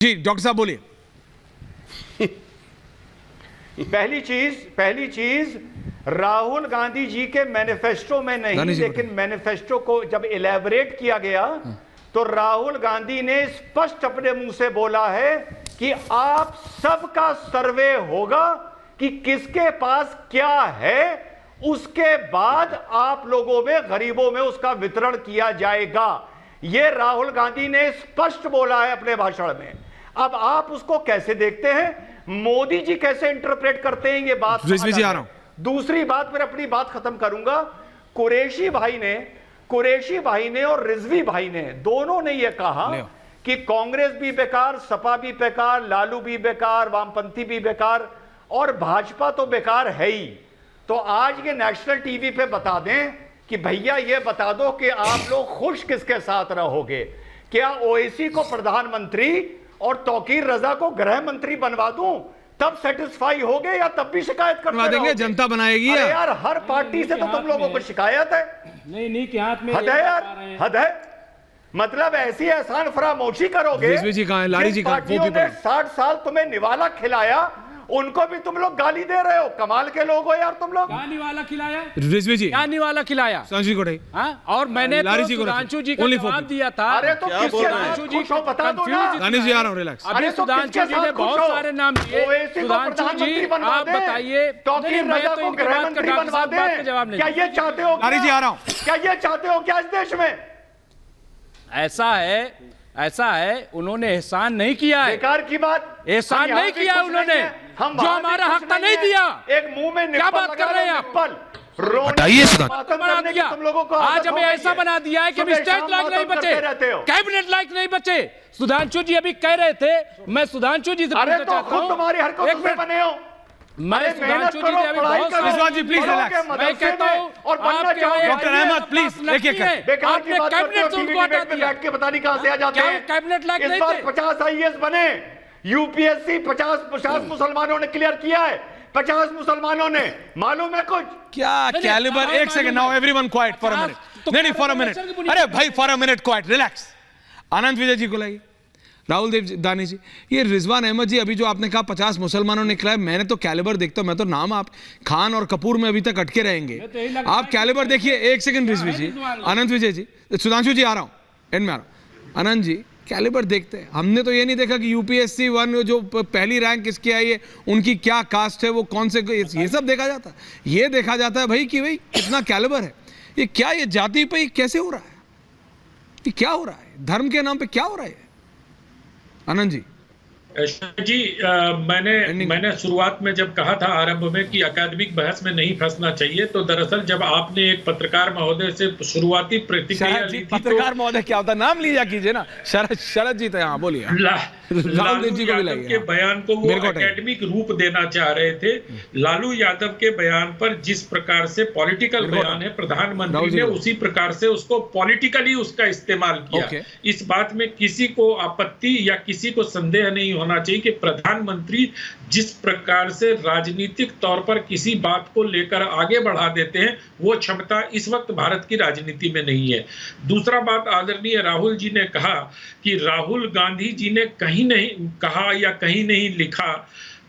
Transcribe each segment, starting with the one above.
जी doctor साहब बोलिए। पहली चीज राहुल गांधी जी के मैनिफेस्टो में नहीं, लेकिन मैनिफेस्टो को जब इलेबोरेट किया गया तो राहुल गांधी ने स्पष्ट अपने मुंह से बोला है कि आप सबका सर्वे होगा कि किसके पास क्या है, उसके बाद आप लोगों में, गरीबों में उसका वितरण किया जाएगा। यह राहुल गांधी ने स्पष्ट बोला है अपने भाषण में। अब आप उसको कैसे देखते हैं, मोदी जी कैसे इंटरप्रेट करते हैं, ये बात रिजवी जी आ रहा हूं। दूसरी बात, फिर अपनी बात खत्म करूंगा। कुरैशी भाई ने और रिजवी भाई ने दोनों ने यह कहा कि कांग्रेस भी बेकार, सपा भी बेकार, लालू भी बेकार, वामपंथी भी बेकार और भाजपा तो बेकार है ही। तो आज ये नेशनल टीवी पे बता दें कि भैया ये बता दो कि आप लोग खुश किसके साथ रहोगे। क्या ओवैसी को प्रधानमंत्री और तौकीर रजा को गृह मंत्री बनवा दूं तब सेटिस्फाई हो गए, या तब भी शिकायत करते देंगे, जनता बनाएगी? अरे यार हर पार्टी से तो तुम लोगों को शिकायत है। नहीं के हाथ में हद है यार, हद है। मतलब ऐसी एहसान फरामोशी करोगे। जी कहां है? लारी जी कहां? 60 साल तुम्हें निवाला खिलाया, उनको भी तुम लोग गाली दे रहे हो। कमाल के लोग हो यार तुम लोग। क्या निवाला खिलाया? रिजवी जी क्या निवाला खिलाया? सुधांशु को और मैंने तो सुधांशु जी को जवाब दिया था। अरे तो सुधांशु जी को बता दो ना। रानी जी आ रहा हूं, रिलैक्स। अरे सुधांशु जी ने बहुत सारे नाम लिए। सुधांशु जी आप बताइए। तौकीर रजा को गृह मंत्री बनवा दें, जवाब नहीं। क्या ये चाहते हो? रानी जी आ रहा हूं। क्या ये चाहते हो क्या इस देश में? ऐसा है उन्होंने एहसान नहीं किया है। बेकार की बात, एहसान नहीं किया उन्होंने, जो हमारा हक था नहीं दिया। एक मुंह में क्या बात कर रहे हैं आप? हटाइए तुम लोगों को आज हमें ऐसा बना दिया है कि स्टेट लायक नहीं बचे, कैबिनेट लायक नहीं बचे। सुधांशु जी अभी कह रहे थे, मैं सुधांशु जी से पूछना चाहता हूं। तुम्हारी हरकतों से बने हो। मैं सुधांशु जी ने अभी बहुत रिजवान जी प्लीज रिलैक्स। मैं कहता हूं डॉक्टर अहमद प्लीज एक-एक आपने कैबिनेट से उनको हटा दिया। बैठ के पता नहीं कहां से आ जाते हैं। कैबिनेट लायक नहीं थे। 50 आईएएस बने, यूपीएससी 50 मुसलमानों ने क्लियर किया है। 50 मुसलमानों ने, मालूम है कुछ? क्या कैलिबर? एक second, now everyone quiet for a minute. नहीं फॉर अ मिनट। अरे भाई for a minute quiet, relax. Anand Vijay ji को लाइए। राहुल देव दानी जी, ये रिजवान अहमद जी, अभी जो आपने कहा 50 मुसलमानों ने खिलाया, मैंने तो कैलिबर देखता हूं, मैं तो नाम आप खान और कपूर में अभी तक अटके रहेंगे। आप कैलिबर देखिए। एक सेकंड रिजवी जी, आनंद विजय जी, सुधांशु जी आ रहा हूं, एंड में आ रहा हूं। आनंद जी कैलिबर देखते हैं। हमने तो ये नहीं देखा कि यूपीएससी 1 जो पहली रैंक किसकी आई है, उनकी क्या कास्ट है, वो कौन से, ये सब देखा जाता है। ये देखा जाता है भाई कि भाई कितना कैलिबर है। ये क्या, ये जाति पे कैसे हो रहा है? ये क्या हो रहा है? धर्म के नाम पे क्या हो रहा है? आनंद जी जी मैंने शुरुआत में जब कहा था आरंभ में कि अकादमिक बहस में नहीं फंसना चाहिए, तो दरअसल जब आपने एक पत्रकार महोदय से शुरुआती प्रतिक्रिया ली थी, पत्रकार महोदय क्या होता है? नाम लिया कीजिए ना। शरद जी, तो यहाँ बोलिए। लालू यादव के बयान को वो एकेडमिक रूप देना चाह रहे थे। लालू यादव के बयान पर जिस प्रकार से पॉलिटिकल बयान है, प्रधानमंत्री ने उसी प्रकार से उसको पॉलिटिकली उसका इस्तेमाल किया। इस बात में किसी को आपत्ति या किसी को संदेह नहीं होना चाहिए कि प्रधानमंत्री जिस प्रकार से राजनीतिक तौर पर किसी बात को लेकर आगे बढ़ा देते हैं, वो क्षमता इस वक्त भारत की राजनीति में नहीं है। दूसरा बात, आदरणीय राहुल जी ने कहा कि राहुल गांधी जी ने कहीं नहीं कहा या कहीं नहीं लिखा।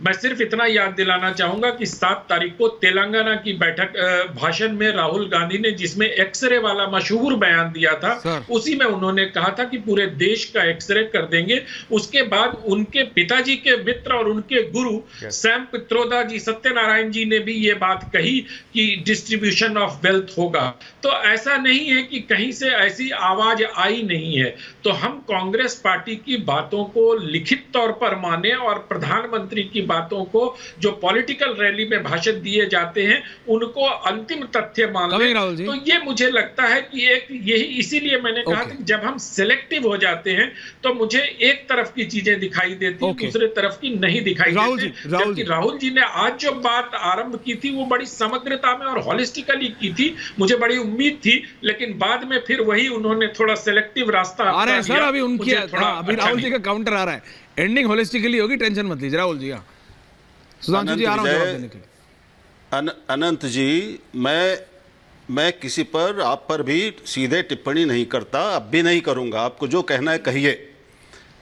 मैं सिर्फ इतना याद दिलाना चाहूंगा कि 7 तारीख को तेलंगाना की बैठक भाषण में राहुल गांधी ने जिसमें एक्सरे वाला मशहूर बयान दिया था, उसी में उन्होंने कहा था कि पूरे देश का एक्सरे कर देंगे। उसके बाद उनके पिताजी के मित्र और उनके गुरु सैम पित्रोदा जी, सत्यनारायण जी ने भी ये बात कही कि डिस्ट्रीब्यूशन ऑफ वेल्थ होगा। तो ऐसा नहीं है कि कहीं से ऐसी आवाज आई नहीं है। तो हम कांग्रेस पार्टी की बातों को लिखित तौर पर माने और प्रधानमंत्री की बातों को, जो पॉलिटिकल रैली में भाषण दिए जाते हैं, उनको अंतिम तथ्य मान लें। तो ये मुझे लगता है कि एक यही, इसीलिए मैंने कहा कि जब हम सिलेक्टिव हो जाते हैं तो मुझे एक तरफ की चीजें दिखाई देती हैं, दूसरे तरफ की नहीं दिखाई देती। जबकि राहुल जी ने आज जो बात आरंभ की थी वो बड़ी समग्रता में और हॉलिस्टिकली की थी। मुझे बड़ी उम्मीद थी, लेकिन बाद में फिर वही उन्होंने थोड़ा सिलेक्टिव रास्ता आ रहा है। सर अभी उनकी अभी राहुल जी का काउंटर आ रहा है। एंडिंग होलिस्टिकली होगी, टेंशन मत लीजिए। राहुल जी, सुधांशु जी आ रहा हूं जवाब देने के लिए। अनंत जी, मैं किसी पर, आप पर भी सीधे टिप्पणी नहीं करता, अब भी नहीं करूंगा। आपको जो कहना है कहिए,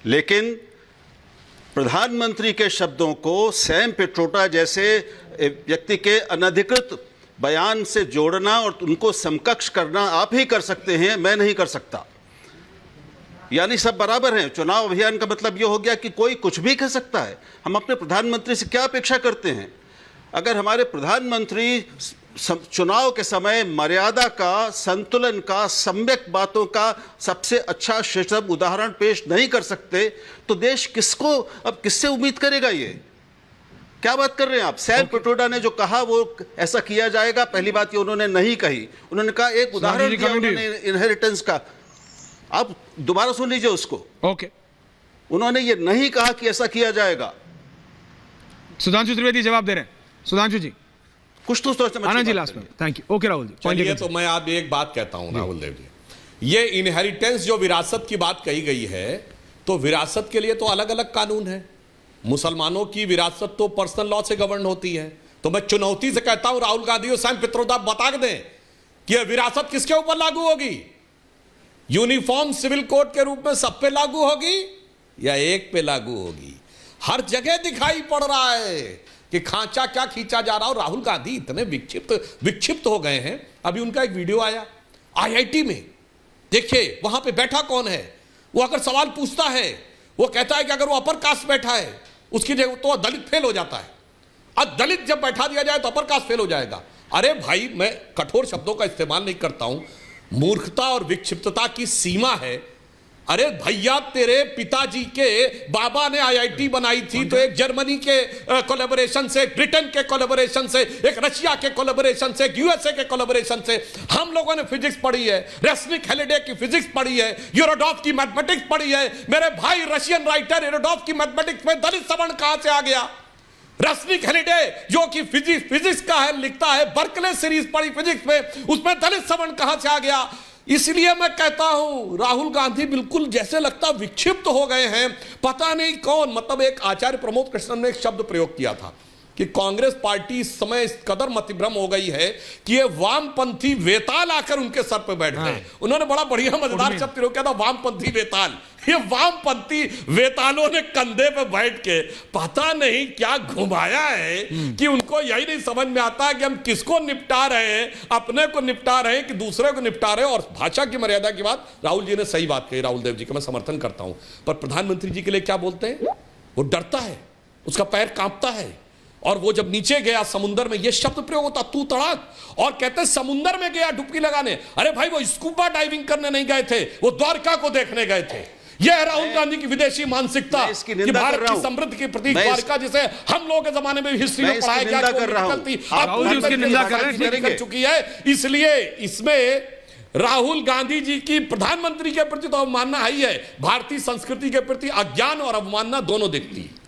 लेकिन प्रधानमंत्री के शब्दों को सैम पिट्रोडा जैसे व्यक्ति के अनधिकृत बयान से जोड़ना और उनको समकक्ष करना आप ही कर सकते हैं, मैं नहीं कर सकता। यानी सब बराबर हैं। चुनाव अभियान का मतलब यह हो गया कि कोई कुछ भी कह सकता है। हम अपने प्रधानमंत्री से क्या अपेक्षा करते हैं? अगर हमारे प्रधानमंत्री चुनाव के समय मर्यादा का, संतुलन का, सम्यक बातों का सबसे अच्छा श्रेष्ठ उदाहरण पेश नहीं कर सकते तो देश किसको, अब किससे उम्मीद करेगा? ये क्या बात कर रहे हैं आप? सैम पिट्रोडा ने जो कहा वो ऐसा किया जाएगा, पहली बात ये उन्होंने नहीं कही। उन्होंने कहा, एक उदाहरण दिया उन्होंने इनहेरिटेंस का, आप दोबारा सुन लीजिए उसको। ओके, उन्होंने ये नहीं कहा कि ऐसा किया जाएगा। सुधांशु त्रिवेदी जवाब दे रहे हैं। सुधांशु जी कुछ तो सोचना। आनंद जी लास्ट में। Thank you. Okay Rahul ji, चलिए तो मैं आप एक बात कहता हूं राहुल देव जी, ये इनहेरिटेंस जो विरासत की बात कही गई है, तो विरासत के लिए तो अलग अलग कानून है। मुसलमानों की विरासत तो पर्सनल लॉ से गवर्न होती है। तो मैं चुनौती से कहता हूं राहुल गांधी और सैम पित्रोदा बता दें कि यह विरासत किसके ऊपर लागू होगी? यूनिफॉर्म सिविल कोड के रूप में सब पे लागू होगी या एक पे लागू होगी? हर जगह दिखाई पड़ रहा है कि खांचा क्या खींचा जा रहा है। और राहुल गांधी इतने विक्षिप्त हो गए हैं। अभी उनका एक वीडियो आया आईआईटी में, देखिए वहां पे बैठा कौन है, वो अगर सवाल पूछता है वो कहता है कि अगर वो अपर कास्ट बैठा है उसकी जगह तो दलित फेल हो जाता है, अब दलित जब बैठा दिया जाए तो अपर कास्ट फेल हो जाएगा। अरे भाई, मैं कठोर शब्दों का इस्तेमाल नहीं करता हूं, मूर्खता और विक्षिप्तता की सीमा है। अरे भैया, तेरे पिताजी के बाबा ने आईआईटी बनाई थी तो एक जर्मनी के कोलैबोरेशन से, एक ब्रिटेन के कोलैबोरेशन से, एक रशिया के कोलैबोरेशन से, एक यूएसए के कोलैबोरेशन से। हम लोगों ने फिजिक्स पढ़ी है, रेस्निक हेलिडे की फिजिक्स पढ़ी है, यूरोडॉफ की मैथमेटिक्स पढ़ी है। मेरे भाई, रशियन राइटर यूरोडॉफ की मैथमेटिक्स में दलित सवर्ण कहां से आ गया? रेस्निक हेलिडे जो कि फिजिक्स का है, लिखता है, बर्कले सीरीज पढ़ी फिजिक्स में, उसमें दलित सवर्ण कहां से आ गया? इसलिए मैं कहता हूं राहुल गांधी बिल्कुल जैसे लगता विक्षिप्त हो गए हैं, पता नहीं कौन। मतलब एक आचार्य प्रमोद कृष्णन ने एक शब्द प्रयोग किया था कि कांग्रेस पार्टी इस समय इस कदर मतिभ्रम हो गई है कि ये वामपंथी वेताल आकर उनके सर पे बैठ गए। उन्होंने बड़ा बढ़िया मजेदार शब्द प्रयोग किया था, वामपंथी वेताल। ये वामपंथी वेतालों ने कंधे पे बैठ के पता नहीं क्या घुमाया है कि उनको यही नहीं समझ में आता कि हम किसको निपटा रहे हैं, अपने को निपटा रहे हैं कि दूसरे को निपटा रहे हैं। और भाषा की मर्यादा की बात राहुल जी ने सही बात कही, राहुल देव जी का मैं समर्थन करता हूं। पर प्रधानमंत्री जी के लिए क्या बोलते हैं? वो डरता है, उसका पैर कांपता है। और वो जब नीचे गया समुंदर में, ये शब्द प्रयोग होता तू तड़ाक, और कहते समुंदर में गया डुबकी लगाने। अरे भाई, वो स्कूबा डाइविंग करने नहीं गए थे, वो द्वारका को देखने गए थे। यह है राहुल गांधी की विदेशी मानसिकता कि भारत की समृद्धि के प्रतीक द्वारका, जिसे हम लोगों के जमाने में हिस्ट्री में पढ़ाया गया कर चुकी है। इसलिए इसमें राहुल गांधी जी की प्रधानमंत्री के प्रति तो अवमानना ही है, भारतीय संस्कृति के प्रति अज्ञान और अवमानना दोनों दिखती है।